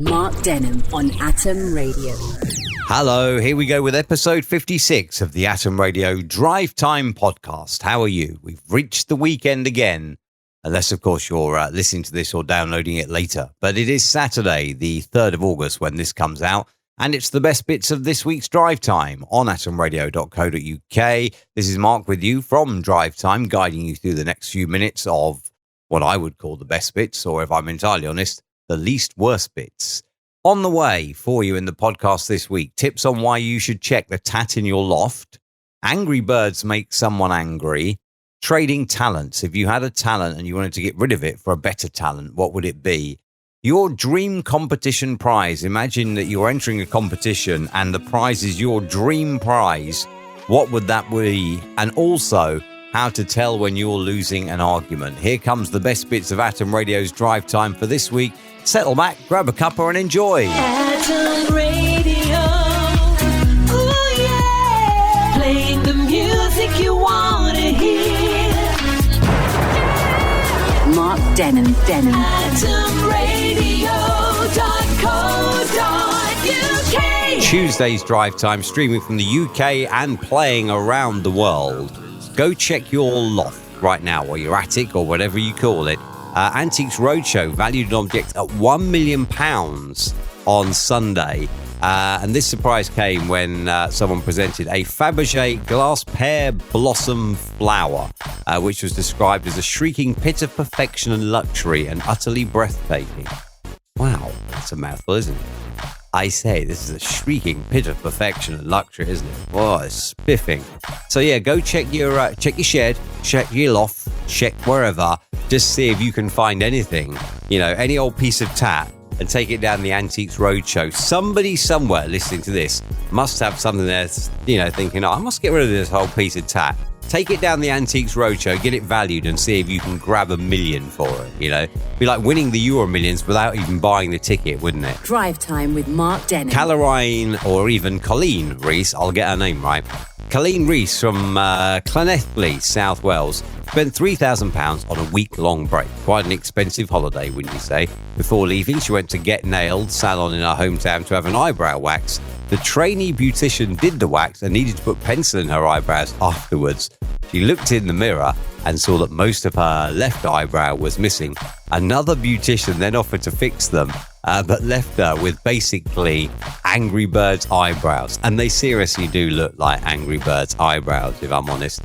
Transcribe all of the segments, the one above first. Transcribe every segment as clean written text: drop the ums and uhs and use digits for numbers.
Mark Denholm on Atom Radio. Hello, here we go with episode 56 of the Atom Radio Drivetime podcast. How are you? We've reached the weekend again, unless, of course, you're listening to this or downloading it later. But it is Saturday, the 3rd of August, when this comes out, and it's the best bits of this week's Drivetime on atomradio.co.uk. This is Mark with you from Drivetime, guiding you through the next few minutes of what I would call the best bits, or if I'm entirely honest, the least worst bits. On the way for you in the podcast this week, tips on why you should check the tat in your loft, angry birds make someone angry, trading talents. If you had a talent and you wanted to get rid of it for a better talent, what would it be? Your dream competition prize. Imagine that you're entering a competition and the prize is your dream prize. What would that be? And also, how to tell when you're losing an argument. Here comes the best bits of Atom Radio's Drive Time for this week. Settle back, grab a cuppa and enjoy. Atom Radio, ooh yeah, playing the music you want to hear. Mark Denholm. AtomRadio.co.uk. Tuesday's Drive Time, streaming from the UK and playing around the world. Go check your loft right now, or your attic, or whatever you call it. Antiques Roadshow valued an object at £1 million on Sunday. And this surprise came when someone presented a Fabergé glass pear blossom flower, which was described as a shrieking pit of perfection and luxury and utterly breathtaking. Wow, that's a mouthful, isn't it? I say, this is a shrieking pit of perfection and luxury, isn't it? Oh, it's spiffing. So yeah, go check your shed, check your loft, check wherever. Just see if you can find anything, any old piece of tat, and take it down the Antiques Roadshow. Somebody somewhere listening to this must have something there, thinking, I must get rid of this whole piece of tat. Take it down the Antiques Roadshow, get it valued, and see if you can grab $1 million for it, Be like winning the Euro Millions without even buying the ticket, wouldn't it? Drive Time with Mark Denholm. Caroline, or even Colleen Rees, I'll get her name right. Colleen Rees from Llanelli, South Wales, spent £3,000 on a week-long break. Quite an expensive holiday, wouldn't you say? Before leaving, she went to Get Nailed salon in her hometown to have an eyebrow wax. The trainee beautician did the wax and needed to put pencil in her eyebrows afterwards. She looked in the mirror and saw that most of her left eyebrow was missing. Another beautician then offered to fix them, but left her with basically Angry Birds eyebrows. And they seriously do look like Angry Birds eyebrows, if I'm honest.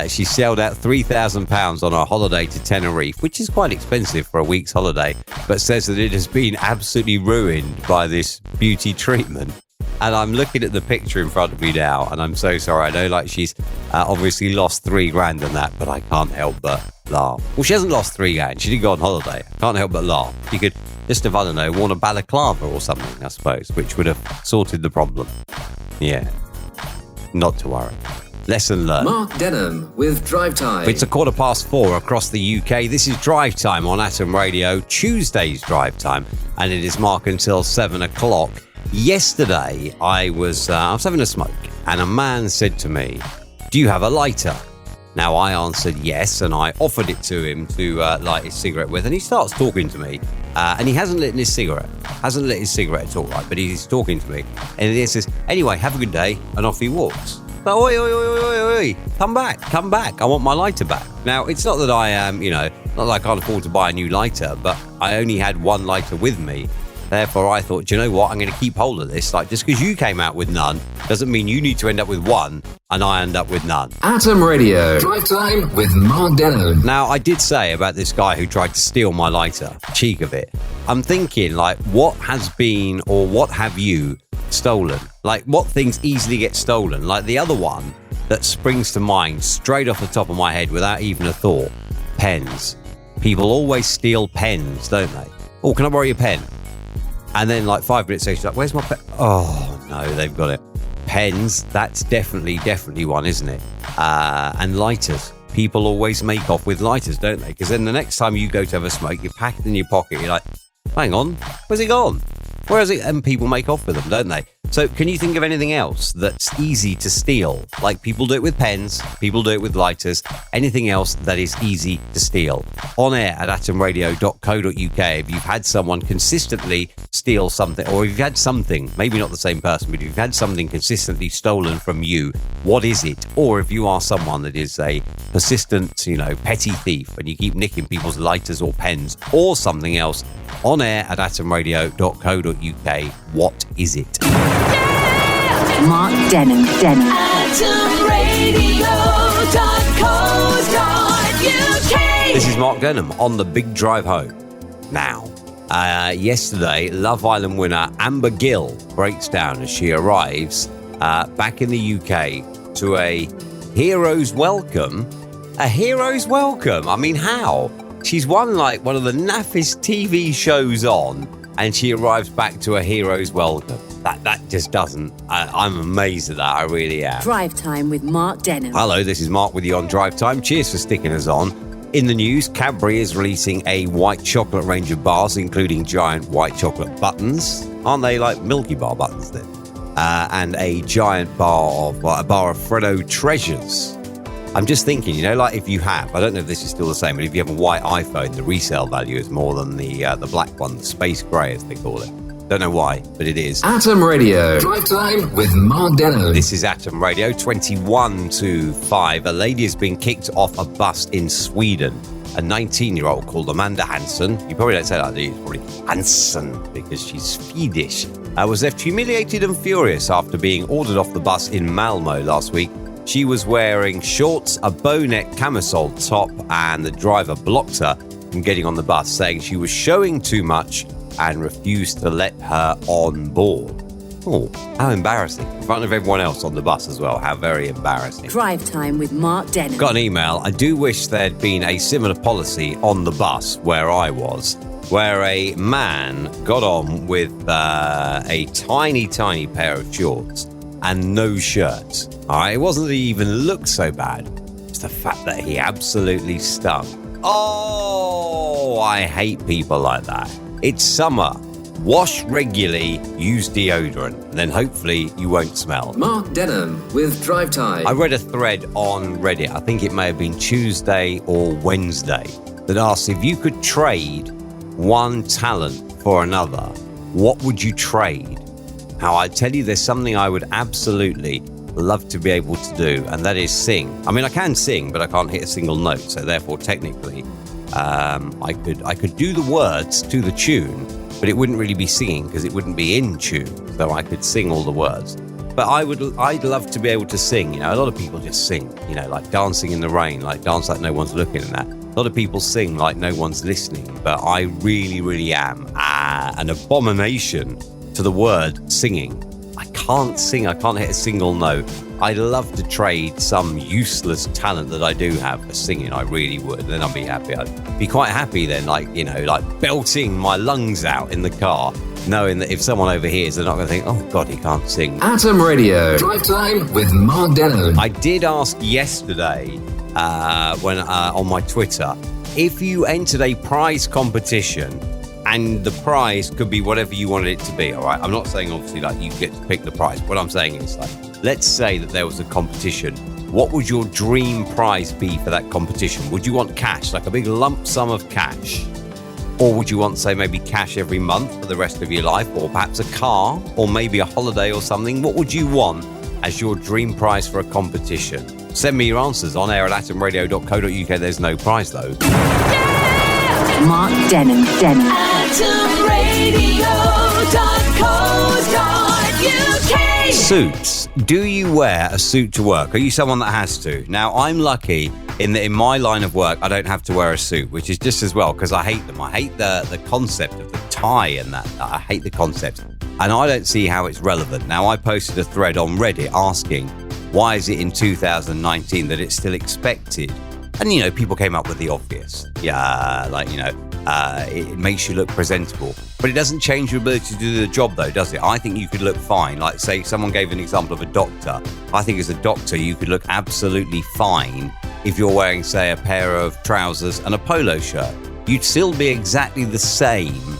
She shelled out £3,000 on her holiday to Tenerife, which is quite expensive for a week's holiday, but says that it has been absolutely ruined by this beauty treatment. And I'm looking at the picture in front of me now, and I'm so sorry. I know, she's obviously lost $3,000 on that, but I can't help but laugh. Well, she hasn't lost $3,000. She did go on holiday. I can't help but laugh. You could just have, worn a balaclava or something, I suppose, which would have sorted the problem. Yeah. Not to worry. Lesson learned. Mark Denholm with Drive Time. It's 4:15 across the UK. This is Drive Time on Atom Radio, Tuesday's Drive Time, and it is Mark until 7 o'clock. Yesterday, I was having a smoke, and a man said to me, "Do you have a lighter?" Now, I answered yes, and I offered it to him to light his cigarette with, and he starts talking to me, and he hasn't lit his cigarette. Hasn't lit his cigarette at all, right? But he's talking to me, and he says, "Anyway, have a good day," and off he walks. But, oi, come back. I want my lighter back. Now, it's not that I am, not that I can't afford to buy a new lighter, but I only had one lighter with me. Therefore, I thought, do you know what? I'm going to keep hold of this. Just because you came out with none doesn't mean you need to end up with one and I end up with none. Atom Radio. Drive Time with Mark Denholm. Now, I did say about this guy who tried to steal my lighter. Cheek of it. I'm thinking, what has been or what have you stolen? What things easily get stolen? The other one that springs to mind straight off the top of my head without even a thought. Pens. People always steal pens, don't they? Oh, can I borrow your pen? And then 5 minutes later, where's my pen? Oh, no, they've got it. Pens, that's definitely one, isn't it? And lighters. People always make off with lighters, don't they? Because then the next time you go to have a smoke, you pack it in your pocket, you're like, hang on, where's it gone? Where is it? And people make off with them, don't they? So can you think of anything else that's easy to steal? Like people do it with pens, people do it with lighters, anything else that is easy to steal. On air at atomradio.co.uk, if you've had someone consistently steal something, or if you've had something, maybe not the same person, but if you've had something consistently stolen from you, what is it? Or if you are someone that is a persistent, petty thief and you keep nicking people's lighters or pens or something else, on air at atomradio.co.uk, what is it? Mark Denham. AtomRadio.co.uk. This is Mark Denham on the big drive home. Now, yesterday, Love Island winner Amber Gill breaks down as she arrives back in the UK to a hero's welcome. A hero's welcome? I mean, how? She's won like one of the naffest TV shows on, and she arrives back to a hero's welcome. That just doesn't. I'm amazed at that. I really am. Drive Time with Mark Denham. Hello, this is Mark with you on Drive Time. Cheers for sticking us on. In the news, Cadbury is releasing a white chocolate range of bars, including giant white chocolate buttons. Aren't they like Milky Bar buttons then? And a giant bar of Freddo Treasures. I'm just thinking, like if you have, I don't know if this is still the same, but if you have a white iPhone, the resale value is more than the black one, the space grey as they call it. Don't know why, but it is. Atom Radio. Drive Time with Mark Denham. This is Atom Radio, 21 to 5. A lady has been kicked off a bus in Sweden. A 19-year-old called Amanda Hansson, you probably don't say that, do you? It's probably Hansson because she's Swedish, was left humiliated and furious after being ordered off the bus in Malmö last week. She was wearing shorts, a bow-neck camisole top, and the driver blocked her from getting on the bus, saying she was showing too much and refused to let her on board. Oh, how embarrassing. In front of everyone else on the bus as well. How very embarrassing. Drive Time with Mark Denham. Got an email. I do wish there'd been a similar policy on the bus where I was, where a man got on with a tiny, tiny pair of shorts and no shirt. All right, it wasn't that he even looked so bad. It's the fact that he absolutely stunk. Oh, I hate people like that. It's summer. Wash regularly, use deodorant, and then hopefully you won't smell. Mark Denham with Drive Time. I read a thread on Reddit, I think it may have been Tuesday or Wednesday, that asked if you could trade one talent for another, what would you trade? Now, I tell you, there's something I would absolutely love to be able to do, and that is sing. I mean, I can sing, but I can't hit a single note, so therefore, technically, I could do the words to the tune, but it wouldn't really be singing because it wouldn't be in tune, so I could sing all the words. But I'd love to be able to sing. A lot of people just sing, like Dancing in the Rain, like dance like no one's looking and that. A lot of people sing like no one's listening, but I really, really am an abomination to the word singing. I can't sing, I can't hit a single note. I'd love to trade some useless talent that I do have for singing, I really would. Then I'd be happy. I'd be quite happy then, like belting my lungs out in the car, knowing that if someone overhears, they're not going to think, oh God, he can't sing. Atom Radio. Drive Time with Mark Denham. I did ask yesterday when on my Twitter, if you entered a prize competition, and the prize could be whatever you wanted it to be, all right? I'm not saying, obviously, like, you get to pick the prize. What I'm saying is, like, let's say that there was a competition. What would your dream prize be for that competition? Would you want cash, like a big lump sum of cash? Or would you want, say, maybe cash every month for the rest of your life? Or perhaps a car? Or maybe a holiday or something? What would you want as your dream prize for a competition? Send me your answers on air at atomradio.co.uk. There's no prize, though. Mark Denham. AtomRadio.co.uk. Suits. Do you wear a suit to work? Are you someone that has to? Now, I'm lucky in that in my line of work, I don't have to wear a suit, which is just as well, because I hate them. I hate the concept of the tie and that. I hate the concept. And I don't see how it's relevant. Now, I posted a thread on Reddit asking, why is it in 2019 that it's still expected? And, people came up with the obvious. Yeah, it makes you look presentable. But it doesn't change your ability to do the job, though, does it? I think you could look fine. Like, say, someone gave an example of a doctor. I think as a doctor, you could look absolutely fine if you're wearing, say, a pair of trousers and a polo shirt. You'd still be exactly the same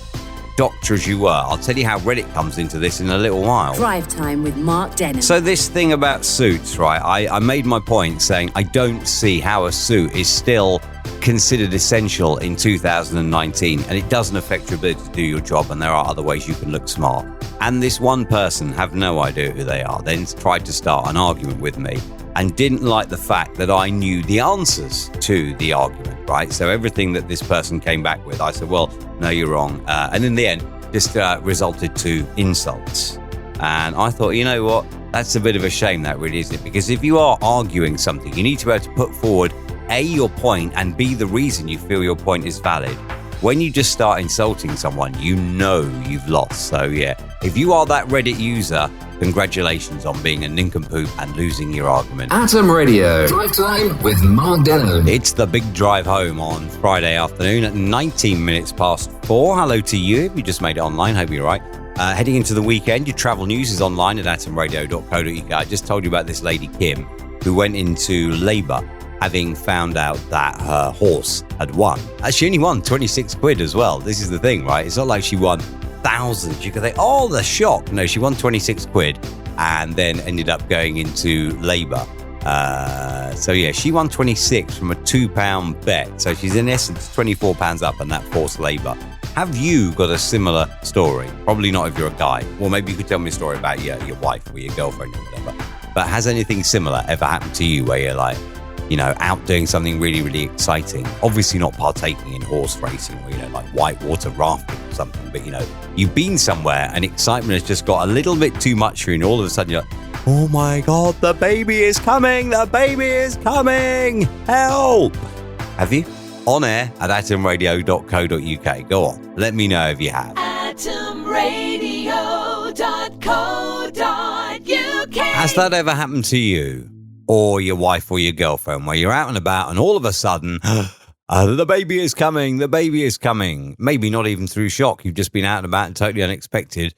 doctor as you were. I'll tell you how Reddit comes into this in a little while. Drive Time with Mark Denham. So this thing about suits, right? I made my point saying I don't see how a suit is still considered essential in 2019, and it doesn't affect your ability to do your job, and there are other ways you can look smart. And this one person, have no idea who they are, then tried to start an argument with me and didn't like the fact that I knew the answers to the argument, right? So everything that this person came back with, I said, well, no, you're wrong. And in the end, just resulted to insults. And I thought, you know what? That's a bit of a shame, that really, isn't it? Because if you are arguing something, you need to be able to put forward A, your point, and B, the reason you feel your point is valid. When you just start insulting someone, you know you've lost. So yeah, if you are that Reddit user, congratulations on being a nincompoop and losing your argument. Atom Radio. Drive Time with Mark Denham. It's the big drive home on Friday afternoon at 19 minutes past 4. Hello to you if you just made it online. Hope you're right. Heading into the weekend, your travel news is online at atomradio.co.uk. I just told you about this lady, Kim, who went into labour having found out that her horse had won. She only won 26 quid as well. This is the thing, right? It's not like she won thousands. You could think, oh, the shock. No, she won 26 quid and then ended up going into labour. So yeah, she won 26 from a £2 bet. So she's in essence £24 up and that forced labour. Have you got a similar story? Probably not if you're a guy. Well, maybe you could tell me a story about your wife or your girlfriend or whatever. But has anything similar ever happened to you where you're like, you know, out doing something really, really exciting? Obviously not partaking in horse racing or, you know, like whitewater rafting or something. But, you know, you've been somewhere and excitement has just got a little bit too much for you. And all of a sudden you're like, oh my God, the baby is coming. The baby is coming. Help. Have you? On air at atomradio.co.uk. Go on. Let me know if you have. atomradio.co.uk. Has that ever happened to you? Or your wife or your girlfriend, where you're out and about and all of a sudden, the baby is coming, the baby is coming. Maybe not even through shock. You've just been out and about and totally unexpected.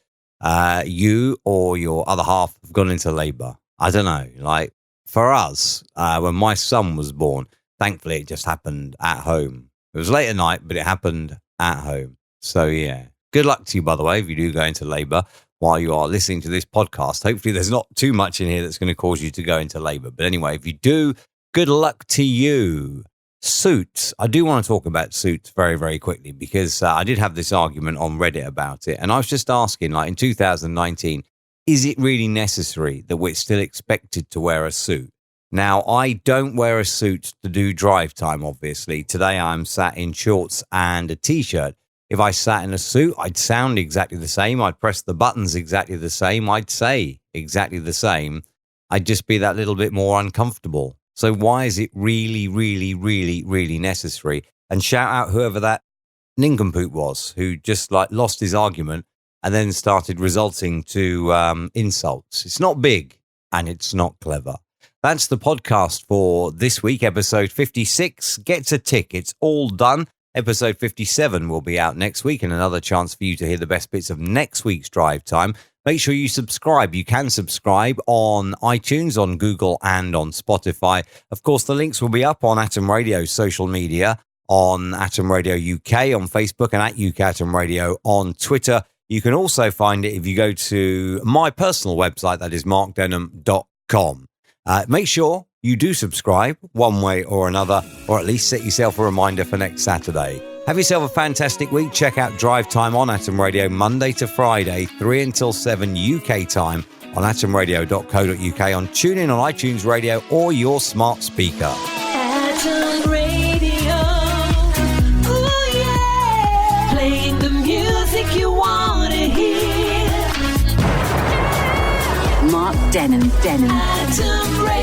You or your other half have gone into labour. I don't know. Like for us, when my son was born, thankfully it just happened at home. It was late at night, but it happened at home. So yeah, good luck to you, by the way, if you do go into labour. While you are listening to this podcast, hopefully there's not too much in here that's going to cause you to go into labour. But anyway, if you do, good luck to you. Suits. I do want to talk about suits very, very quickly because I did have this argument on Reddit about it. And I was just asking, like in 2019, is it really necessary that we're still expected to wear a suit? Now, I don't wear a suit to do drive time, obviously. Today I'm sat in shorts and a T-shirt. If I sat in a suit, I'd sound exactly the same. I'd press the buttons exactly the same. I'd say exactly the same. I'd just be that little bit more uncomfortable. So why is it really, really, really, really necessary? And shout out whoever that nincompoop was who just like lost his argument and then started resulting to insults. It's not big and it's not clever. That's the podcast for this week, episode 56. Gets a tick. It's all done. Episode 57 will be out next week and another chance for you to hear the best bits of next week's Drive Time. Make sure you subscribe. You can subscribe on iTunes, on Google and on Spotify. Of course, the links will be up on Atom Radio's social media, on Atom Radio UK, on Facebook and at UK Atom Radio on Twitter. You can also find it if you go to my personal website, that is markdenham.com. Make sure you do subscribe one way or another, or at least set yourself a reminder for next Saturday. Have yourself a fantastic week. Check out Drive Time on Atom Radio Monday to Friday, 3 until 7 UK time on atomradio.co.uk, on TuneIn, on iTunes Radio or your smart speaker. Atom Radio. Ooh, yeah. Playing the music you want to hear. Mark Denham. Atom Radio.